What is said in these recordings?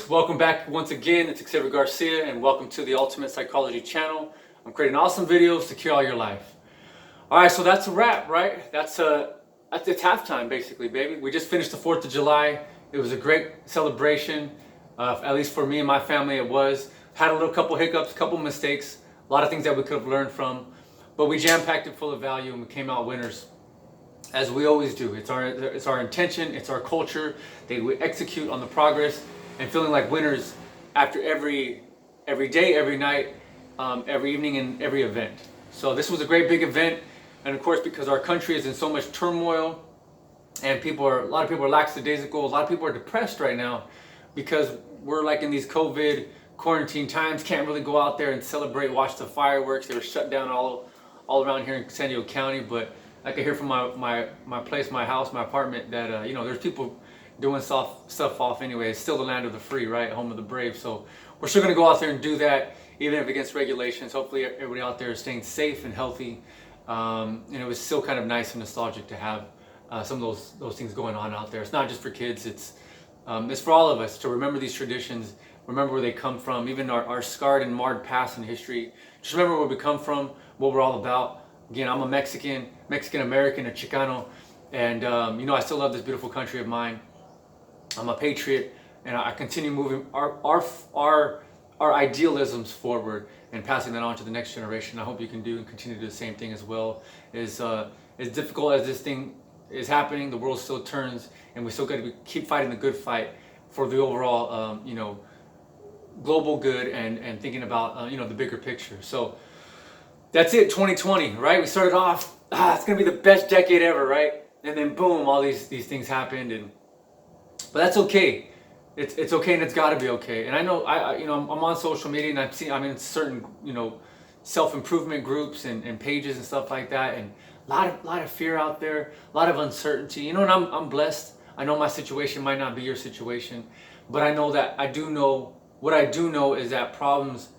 Welcome back once again. It's Xavier Garcia, and welcome to the Ultimate Psychology channel. I'm creating awesome videos to cure all your life. All right, so that's a wrap, right? It's halftime, basically, baby. We just finished the 4th of July. It was a great celebration, at least for me and my family. It was. Had a couple hiccups, couple mistakes, a lot of things that we could have learned from, but we jam-packed it full of value, and we came out winners, as we always do. It's our intention, it's our culture that we execute on the progress and feeling like winners after every day, every night, every evening, and every event. So this was a great big event, and of course, because our country is in so much turmoil, and a lot of people are lackadaisical, a lot of people are depressed right now because we're like in these COVID quarantine times, can't really go out there and celebrate, watch the fireworks. They were shut down all around here in San Diego County, but I can hear from my place, my house, my apartment that there's people doing stuff off anyway. It's still the land of the free, right? Home of the brave. So we're still going to go out there and do that, even if against regulations. Hopefully everybody out there is staying safe and healthy. It was still kind of nice and nostalgic to have some of those things going on out there. It's not just for kids. It's for all of us to remember these traditions, remember where they come from, even our scarred and marred past in history. Just remember where we come from, what we're all about. Again, I'm a Mexican American, a Chicano, and I still love this beautiful country of mine. I'm a patriot, and I continue moving our idealisms forward and passing that on to the next generation. I hope you can do and continue to do the same thing as well. As difficult as this thing is happening, the world still turns, and we still got to keep fighting the good fight for the overall, global good and thinking about the bigger picture. So that's it, 2020, right? We started off, it's gonna be the best decade ever, right? And then boom, all these things happened, but that's okay. It's okay, and it's got to be okay. And I know I'm on social media, and I'm in certain self-improvement groups and pages and stuff like that, and a lot of fear out there, a lot of uncertainty. And I'm blessed. I know my situation might not be your situation, but I know that what I do know is that problems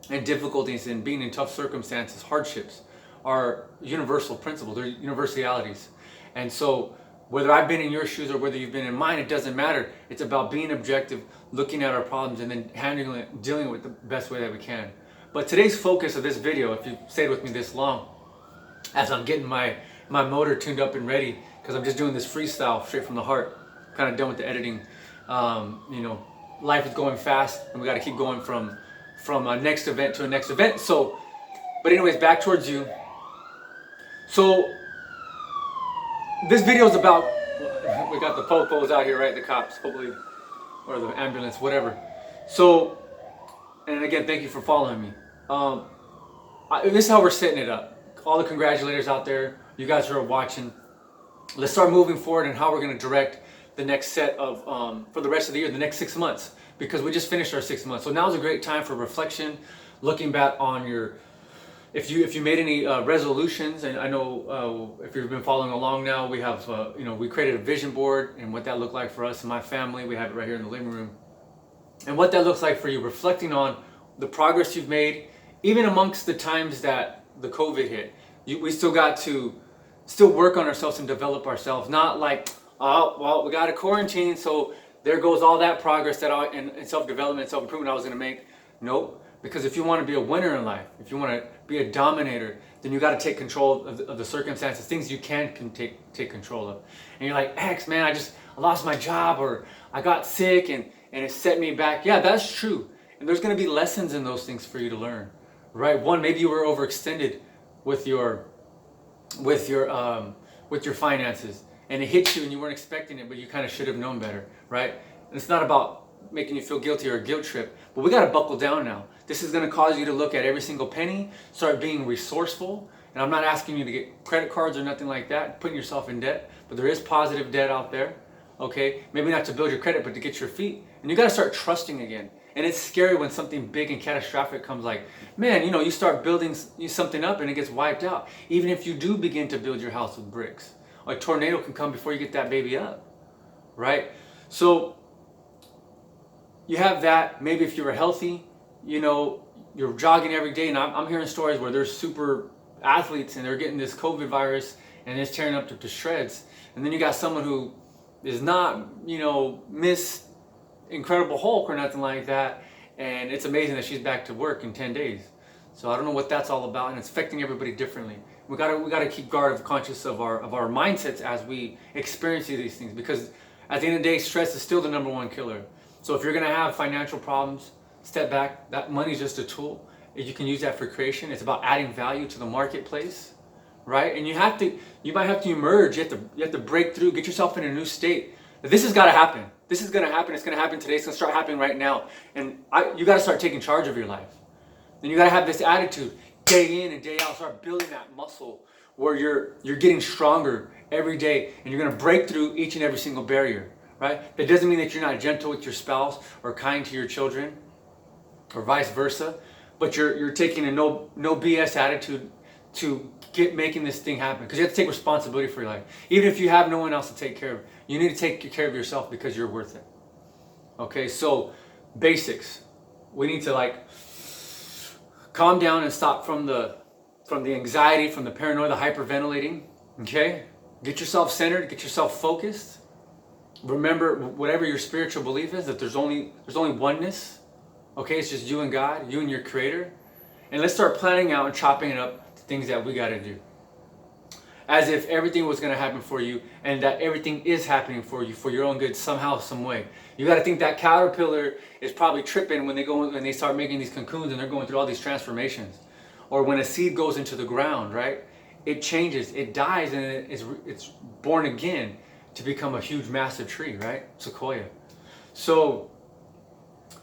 and difficulties and being in tough circumstances, hardships, are universal principles. They're universalities. And so whether I've been in your shoes or whether you've been in mine, it doesn't matter. It's about being objective, looking at our problems, and then dealing with it the best way that we can. But today's focus of this video, if you've stayed with me this long, as I'm getting my motor tuned up and ready, because I'm just doing this freestyle straight from the heart, kind of done with the editing. Life is going fast, and we got to keep going from a next event to a next event. So, but anyways, back towards you. So this video is about, we got the popos out here, right? The cops, hopefully, or the ambulance, whatever. So, and again, thank you for following me. This is how we're setting it up. All the congratulators out there, you guys who are watching, let's start moving forward and how we're going to direct the next set of, for the rest of the year, the next 6 months, because we just finished our 6 months. So now is a great time for reflection, looking back on if you made any resolutions. And I know if you've been following along now, we have we created a vision board, and what that looked like for us and my family. We have it right here in the living room, and what that looks like for you, reflecting on the progress you've made, even amongst the times that the COVID hit. We still got to work on ourselves and develop ourselves. Not like, oh well, we got a quarantine, so there goes all that progress in self-development, self-improvement I was going to make. Nope. Because if you want to be a winner in life, if you want to be a dominator, then you got to take control of the circumstances, things you can take control of. And you're like, X, man, I lost my job, or I got sick and it set me back. Yeah, that's true. And there's going to be lessons in those things for you to learn, right? One, maybe you were overextended with your finances, and it hit you and you weren't expecting it, but you kind of should have known better, right? And it's not about making you feel guilty or a guilt trip, but we got to buckle down now. This is going to cause you to look at every single penny, start being resourceful. And I'm not asking you to get credit cards or nothing like that, putting yourself in debt, but there is positive debt out there, okay? Maybe not to build your credit, but to get your feet. And you got to start trusting again. And it's scary when something big and catastrophic comes, like, man, you start building something up and it gets wiped out. Even if you do begin to build your house with bricks, a tornado can come before you get that baby up, right? So you have that. Maybe if you were healthy, you're jogging every day, and I'm hearing stories where there's super athletes and they're getting this COVID virus and it's tearing up to shreds. And then you got someone who is not, missed Incredible Hulk or nothing like that. And it's amazing that she's back to work in 10 days. So I don't know what that's all about, and it's affecting everybody differently. We gotta keep guard of conscious of our mindsets as we experience these things, because at the end of the day, stress is still the #1 killer. So if you're gonna have financial problems, step back. That money's just a tool. You can use that for creation. It's about adding value to the marketplace, right? And you might have to emerge. You have to break through, get yourself in a new state. This has got to happen. This is gonna happen. It's gonna happen today. It's gonna start happening right now. And you got to start taking charge of your life. And you got to have this attitude day in and day out. Start building that muscle where you're getting stronger every day, and you're going to break through each and every single barrier, right? That doesn't mean that you're not gentle with your spouse or kind to your children or vice versa, but you're taking a no BS attitude to making this thing happen, because you have to take responsibility for your life. Even if you have no one else to take care of, you need to take care of yourself because you're worth it. Okay, so basics. We need to calm down and stop from the anxiety, from the paranoia, the hyperventilating. Okay? Get yourself centered, get yourself focused. Remember, whatever your spiritual belief is, that there's only oneness. Okay, it's just you and God, you and your creator. And let's start planning out and chopping it up to things that we got to do. As if everything was going to happen for you, and that everything is happening for you for your own good somehow, some way. You got to think that caterpillar is probably tripping when they start making these cocoons and they're going through all these transformations. Or when a seed goes into the ground, right? It changes, it dies, and it's born again to become a huge, massive tree, right? Sequoia. So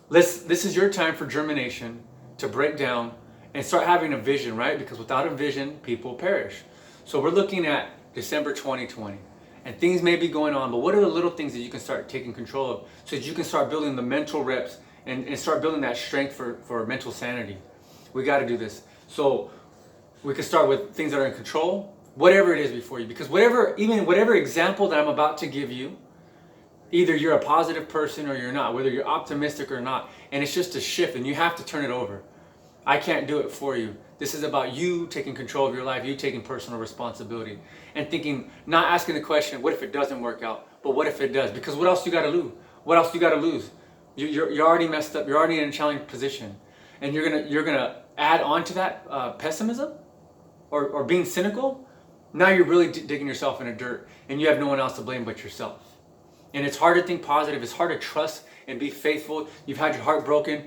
this is your time for germination, to break down and start having a vision, right? Because without a vision, people perish. So we're looking at December 2020, and things may be going on, but what are the little things that you can start taking control of so that you can start building the mental reps and start building that strength for mental sanity? We got to do this. So we can start with things that are in control, whatever it is before you, because whatever example that I'm about to give you, either you're a positive person or you're not, whether you're optimistic or not, and it's just a shift and you have to turn it over. I can't do it for you. This is about you taking control of your life, you taking personal responsibility, and thinking, not asking the question, what if it doesn't work out? But what if it does? Because what else you got to lose? What else you got to lose? You're already messed up. You're already in a challenging position, and you're gonna add on to that pessimism or being cynical. Now you're really digging yourself in the dirt, and you have no one else to blame but yourself. And it's hard to think positive. It's hard to trust and be faithful. You've had your heart broken,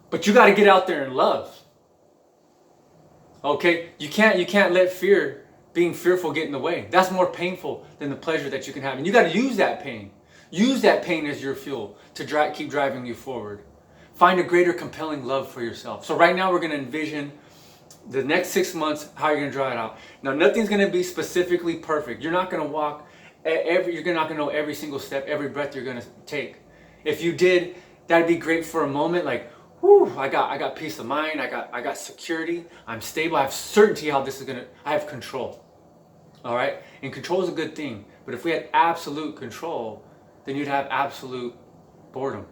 but you got to get out there and love. Okay, you can't let being fearful get in the way. That's more painful than the pleasure that you can have. And you got to use that pain. Use that pain as your fuel to keep driving you forward. Find a greater compelling love for yourself. So right now we're going to envision the next 6 months, how you're going to draw it out. Now nothing's going to be specifically perfect. You're not going to walk you're not going to know every single step, every breath you're going to take. If you did, that'd be great for a moment, like, whew, I got peace of mind, I got security, I'm stable, I have certainty how this is I have control. All right? And control is a good thing, but if we had absolute control, then you'd have absolute boredom.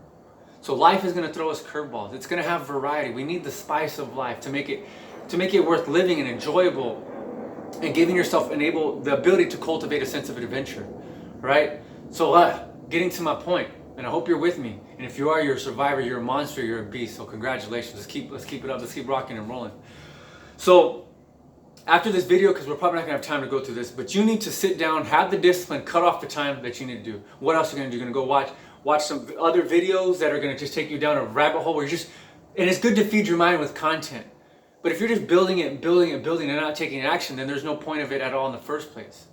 So life is going to throw us curveballs. It's going to have variety. We need the spice of life to make it worth living and enjoyable, and giving yourself the ability to cultivate a sense of adventure, right? So getting to my point, and I hope you're with me. And if you are, you're a survivor, you're a monster, you're a beast. So congratulations. Let's keep it up. Let's keep rocking and rolling. So after this video, because we're probably not gonna have time to go through this, but you need to sit down, have the discipline, cut off the time that you need to do. What else are you gonna do? You're gonna go watch some other videos that are gonna just take you down a rabbit hole where and it's good to feed your mind with content. But if you're just building and not taking action, then there's no point of it at all in the first place.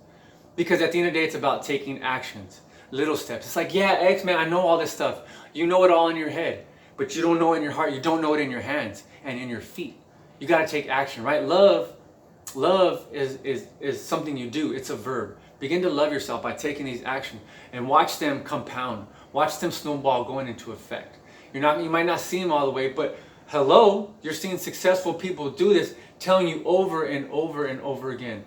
Because at the end of the day, it's about taking actions, little steps. It's like, yeah, X, man, I know all this stuff. You know it all in your head, but you don't know it in your heart. You don't know it in your hands and in your feet. You got to take action, right? Love is something you do. It's a verb. Begin to love yourself by taking these actions and watch them compound. Watch them snowball going into effect. You might not see them all the way, but hello, you're seeing successful people do this, telling you over and over and over again.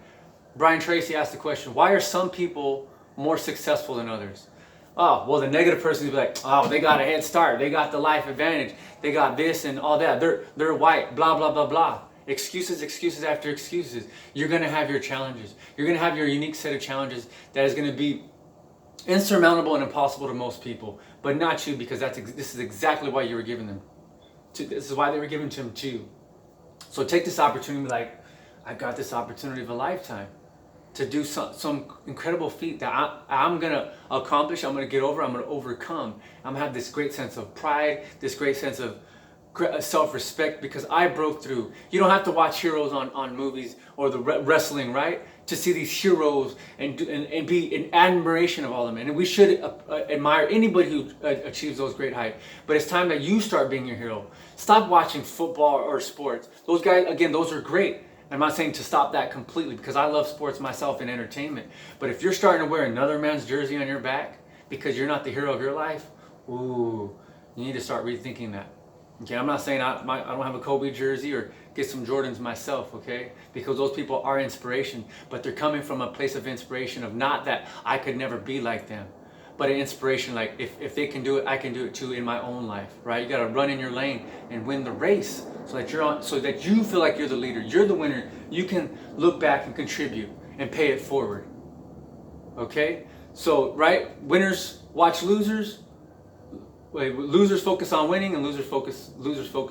Brian Tracy asked the question, why are some people more successful than others? Oh, well, the negative person will be like, oh, they got a head start. They got the life advantage. They got this and all that. They're white, blah, blah, blah, blah. Excuses after excuses. You're going to have your challenges. You're going to have your unique set of challenges that is going to be insurmountable and impossible to most people. but not you, because this is exactly why you were given them. This is why they were given to him too. So take this opportunity, like, I got this opportunity of a lifetime to do some incredible feat that I'm gonna accomplish, I'm gonna get over, I'm gonna overcome. I'm gonna have this great sense of pride, this great sense of self-respect, because I broke through. You don't have to watch heroes on movies or the wrestling, right, to see these heroes and be in admiration of all of them. And we should admire anybody who achieves those great heights. But it's time that you start being your hero. Stop watching football or sports. Those guys, again, those are great. I'm not saying to stop that completely, because I love sports myself and entertainment. But if you're starting to wear another man's jersey on your back because you're not the hero of your life, ooh, you need to start rethinking that. Okay, I'm not saying I don't have a Kobe jersey or get some Jordans myself, okay? Because those people are inspiration, but they're coming from a place of inspiration of not that I could never be like them, but an inspiration like if they can do it, I can do it too in my own life, right? You got to run in your lane and win the race so that you feel like you're the leader, you're the winner. You can look back and contribute and pay it forward. Okay? So, right? Winners watch losers. Losers focus on winning, and losers focus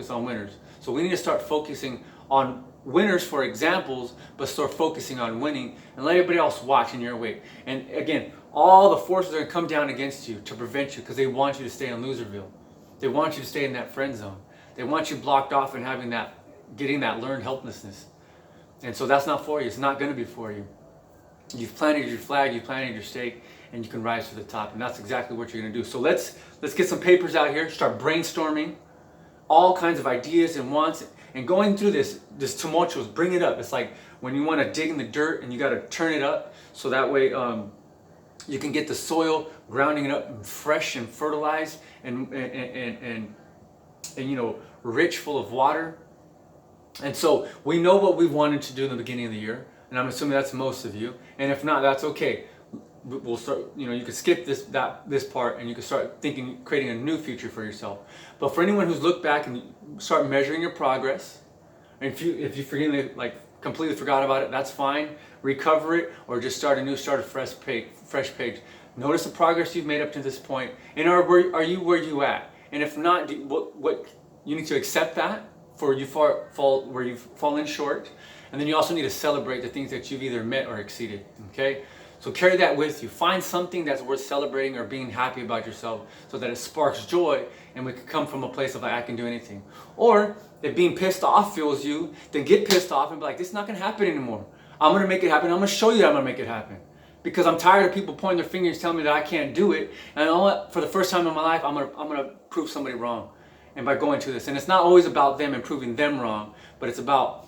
on winners. So we need to start focusing on winners for examples, but start focusing on winning, and let everybody else watch in your way. And again, all the forces are going to come down against you to prevent you, because they want you to stay in loserville. They want you to stay in that friend zone. They want you blocked off and getting that learned helplessness. And so that's not for you. It's not going to be for you. You've planted your flag, you've planted your stake, and you can rise to the top. And that's exactly what you're going to do. So let's get some papers out here, start brainstorming all kinds of ideas and wants, and going through this tumultuous, bring it up. It's like when you want to dig in the dirt and you got to turn it up, so that way you can get the soil, grounding it up fresh and fertilized and you know, rich, full of water. And so we know what we wanted to do in the beginning of the year, and I'm assuming that's most of you. And if not, that's okay. We'll start, you know, you can skip this part, and you can start thinking, creating a new future for yourself. But for anyone who's looked back and start measuring your progress, and if you forget, like completely forgot about it, that's fine. Recover it, or just start a fresh page. Notice the progress you've made up to this point, and are you where you at? And if not, what you need to accept that for you where you've fallen short, and then you also need to celebrate the things that you've either met or exceeded. Okay. So carry that with you. Find something that's worth celebrating or being happy about yourself, so that it sparks joy, and we can come from a place of like, I can do anything. Or if being pissed off fuels you, then get pissed off and be like, this is not going to happen anymore. I'm going to make it happen. I'm going to show you that I'm going to make it happen. Because I'm tired of people pointing their fingers telling me that I can't do it. And you know what? For the first time in my life, I'm going to prove somebody wrong. And by going to this, and it's not always about them and proving them wrong, but it's about,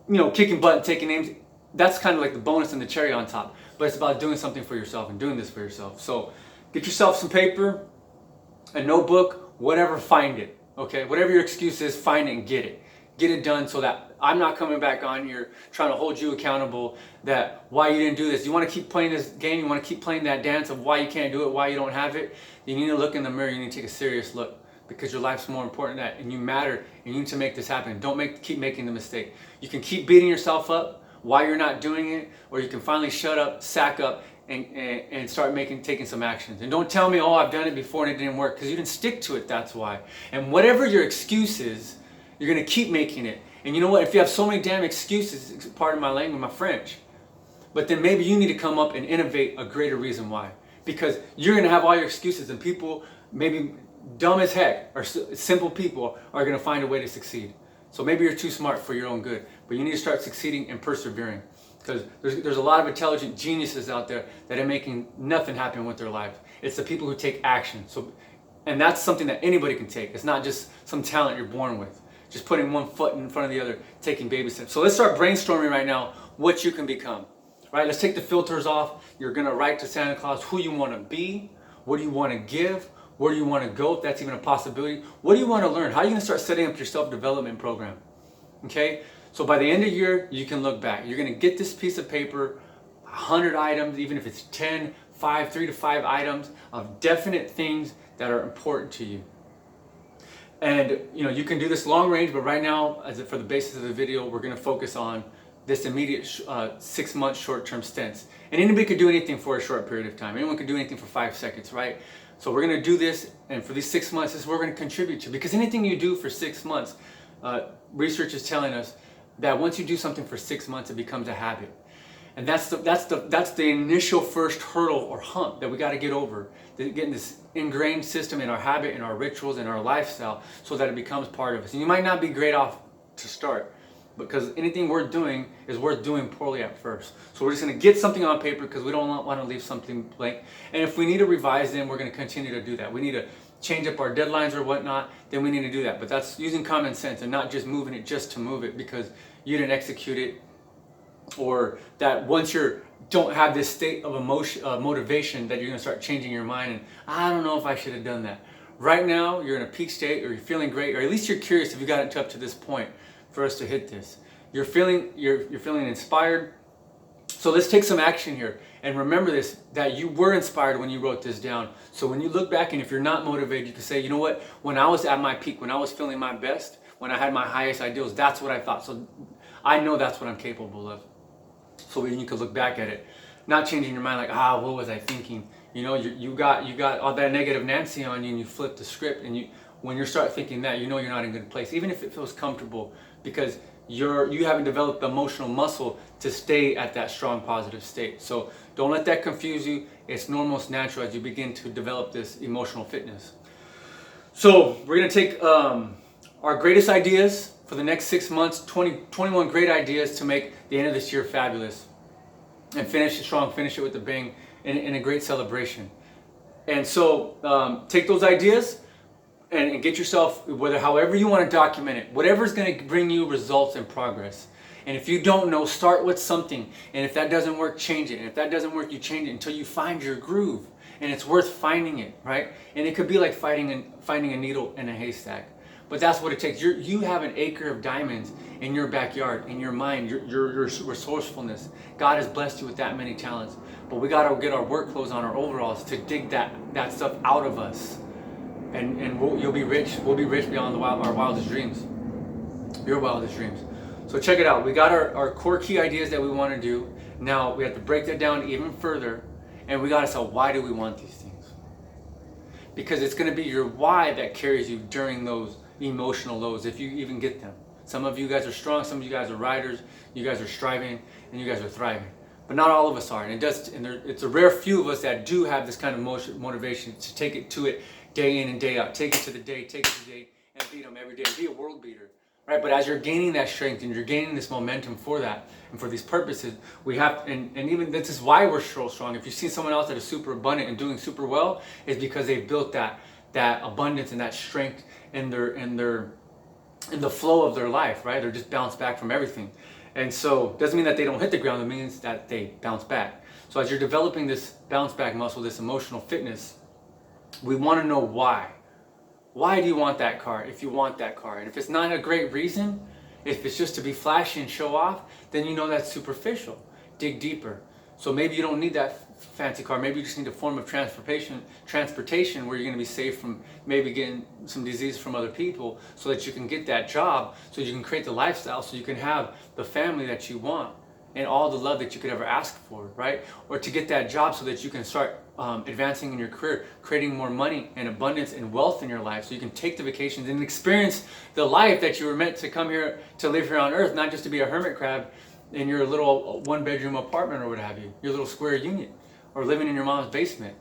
you know, kicking butt and taking names. That's kind of like the bonus and the cherry on top. But it's about doing something for yourself and doing this for yourself. So get yourself some paper, a notebook, whatever, find it. Okay? Whatever your excuse is, find it and get it. Get it done, so that I'm not coming back on here trying to hold you accountable that why you didn't do this. You want to keep playing this game, you want to keep playing that dance of why you can't do it, why you don't have it. You need to look in the mirror, you need to take a serious look, because your life's more important than that, and you matter, and you need to make this happen. Don't keep making the mistake. You can keep beating yourself up why you're not doing it, or you can finally shut up, sack up, and start taking some actions. And don't tell me, oh, I've done it before and it didn't work, because you didn't stick to it, that's why. And whatever your excuse is, you're going to keep making it. And you know what? If you have so many damn excuses, pardon my language, my French, but then maybe you need to come up and innovate a greater reason why. Because you're going to have all your excuses, and people, maybe dumb as heck, or simple people, are going to find a way to succeed. So maybe you're too smart for your own good, but you need to start succeeding and persevering. Because there's a lot of intelligent geniuses out there that are making nothing happen with their life. It's the people who take action. And that's something that anybody can take. It's not just some talent you're born with. Just putting one foot in front of the other, taking baby steps. So let's start brainstorming right now what you can become. Right? Let's take the filters off. You're going to write to Santa Claus who you want to be, what do you want to give, where do you want to go, if that's even a possibility. What do you want to learn? How are you going to start setting up your self-development program? Okay? So by the end of the year, you can look back. You're going to get this piece of paper, 100 items, even if it's 10, 3 to 5 items of definite things that are important to you. And you know, you can do this long range, but right now, for the basis of the video, we're going to focus on this immediate 6-month short-term stints. And anybody could do anything for a short period of time. Anyone could do anything for 5 seconds, right? So we're going to do this, and for these 6 months, this is what we're going to contribute to. Because anything you do for 6 months, research is telling us that once you do something for 6 months, it becomes a habit. And that's the initial first hurdle or hump that we got to get over. Getting this ingrained system in our habit, in our rituals, in our lifestyle, so that it becomes part of us. And you might not be great off to start, because anything worth doing is worth doing poorly at first. So we're just going to get something on paper because we don't want to leave something blank. And if we need to revise them, we're going to continue to do that. We need to change up our deadlines or whatnot, then we need to do that. But that's using common sense and not just moving it just to move it because you didn't execute it, or that once you don't have this state of emotion, motivation, that you're going to start changing your mind and I don't know if I should have done that. Right now, you're in a peak state, or you're feeling great, or at least you're curious if you got it up to this point for us to hit this. You're feeling inspired. So let's take some action here and remember this, that you were inspired when you wrote this down. So when you look back, and if you're not motivated, you can say, you know what, when I was at my peak, when I was feeling my best, when I had my highest ideals, that's what I thought. So I know that's what I'm capable of. So then you could look back at it, not changing your mind like, what was I thinking? You know, you got all that negative Nancy on you, and you flip the script, and when you start thinking that, you know you're not in a good place, even if it feels comfortable, because you haven't developed the emotional muscle to stay at that strong positive state. So don't let that confuse you. It's normal, it's natural as you begin to develop this emotional fitness. So we're gonna take our greatest ideas for the next 6 months, 21 great ideas to make the end of this year fabulous, and finish it strong, finish it with a bang, in a great celebration. And so take those ideas and get yourself, however you want to document it, whatever's going to bring you results and progress. And if you don't know, start with something. And if that doesn't work, change it. And if that doesn't work, you change it until you find your groove. And it's worth finding it, right? And it could be like finding a needle in a haystack. But that's what it takes. You have an acre of diamonds in your backyard, in your mind, your resourcefulness. God has blessed you with that many talents. But we got to get our work clothes on, our overalls, to dig that stuff out of us. And you'll be rich. We'll be rich beyond our wildest dreams. Your wildest dreams. So check it out. We got our core key ideas that we want to do. Now we have to break that down even further. And we got to say, why do we want these things? Because it's going to be your why that carries you during those emotional lows, if you even get them. Some of you guys are strong, some of you guys are riders, you guys are striving, and you guys are thriving. But not all of us are, and it's a rare few of us that do have this kind of motivation to take it to it day in and day out. Take it to the day, and beat them every day, and be a world beater. Right? But as you're gaining that strength and you're gaining this momentum for that, and for these purposes, we have, and even this is why we're so strong. If you see someone else that is super abundant and doing super well, it's because they've built that abundance and that strength in the flow of their life, right? They're just bounced back from everything. And so doesn't mean that they don't hit the ground, it means that they bounce back. So as you're developing this bounce back muscle, this emotional fitness, we want to know why. Why do you want that car if you want that car? And if it's not a great reason, if it's just to be flashy and show off, then you know that's superficial. Dig deeper. So maybe you don't need that fancy car. Maybe you just need a form of transportation where you're going to be safe from maybe getting some disease from other people, so that you can get that job, so you can create the lifestyle, so you can have the family that you want and all the love that you could ever ask for, right? Or to get that job so that you can start advancing in your career, creating more money and abundance and wealth in your life, so you can take the vacations and experience the life that you were meant to come here to live here on earth, not just to be a hermit crab in your little one-bedroom apartment or what have you, your little square unit, or living in your mom's basement,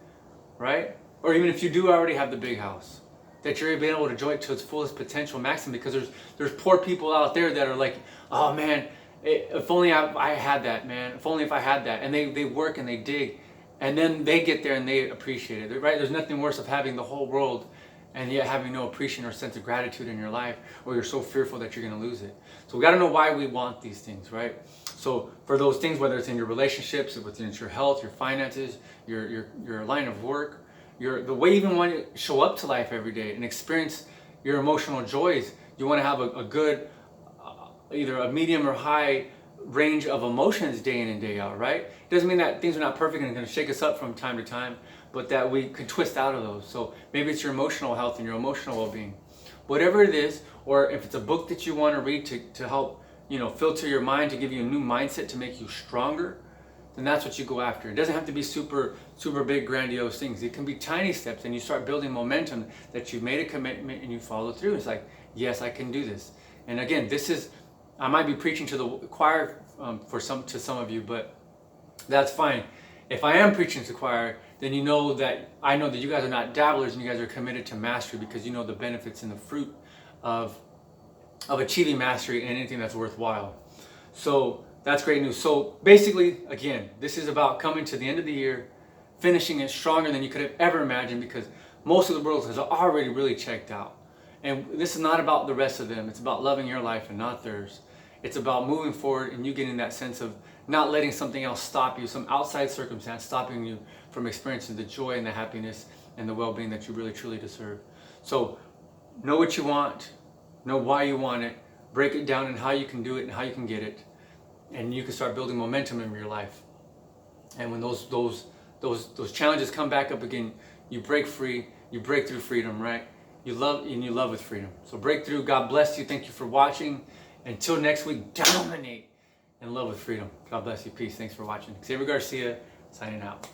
right? Or even if you do already have the big house, that you're able to enjoy it to its fullest potential maximum, because there's poor people out there that are like, oh man, if only I had that, man, if only if I had that. And they work and they dig, and then they get there and they appreciate it, right? There's nothing worse of having the whole world and yet having no appreciation or sense of gratitude in your life, or you're so fearful that you're going to lose it. So we got to know why we want these things, right? So for those things, whether it's in your relationships, whether it's your health, your finances, your line of work, the way you even want to show up to life every day and experience your emotional joys, you want to have a good, either a medium or high range of emotions day in and day out, right? It doesn't mean that things are not perfect and going to shake us up from time to time, but that we could twist out of those. So maybe it's your emotional health and your emotional well-being. Whatever it is, or if it's a book that you want to read to help, filter your mind, to give you a new mindset, to make you stronger, then that's what you go after. It doesn't have to be super big, grandiose things. It can be tiny steps, and you start building momentum that you've made a commitment and you follow through. It's like, yes, I can do this. And again, this is, I might be preaching to the choir to some of you, but that's fine. If I am preaching to choir, then you know that I know that you guys are not dabblers and you guys are committed to mastery, because you know the benefits and the fruit of achieving mastery in anything that's worthwhile. So that's great news. So basically, again, this is about coming to the end of the year, finishing it stronger than you could have ever imagined, because most of the world has already really checked out. And this is not about the rest of them. It's about loving your life and not theirs. It's about moving forward and you getting that sense of not letting something else stop you, some outside circumstance stopping you from experiencing the joy and the happiness and the well-being that you really truly deserve. So know what you want, know why you want it, break it down and how you can do it and how you can get it, and you can start building momentum in your life. And when those challenges come back up again, you break free, you break through freedom, right? You love with freedom. So break through. God bless you. Thank you for watching. Until next week, dominate and love with freedom. God bless you. Peace. Thanks for watching. Xavier Garcia signing out.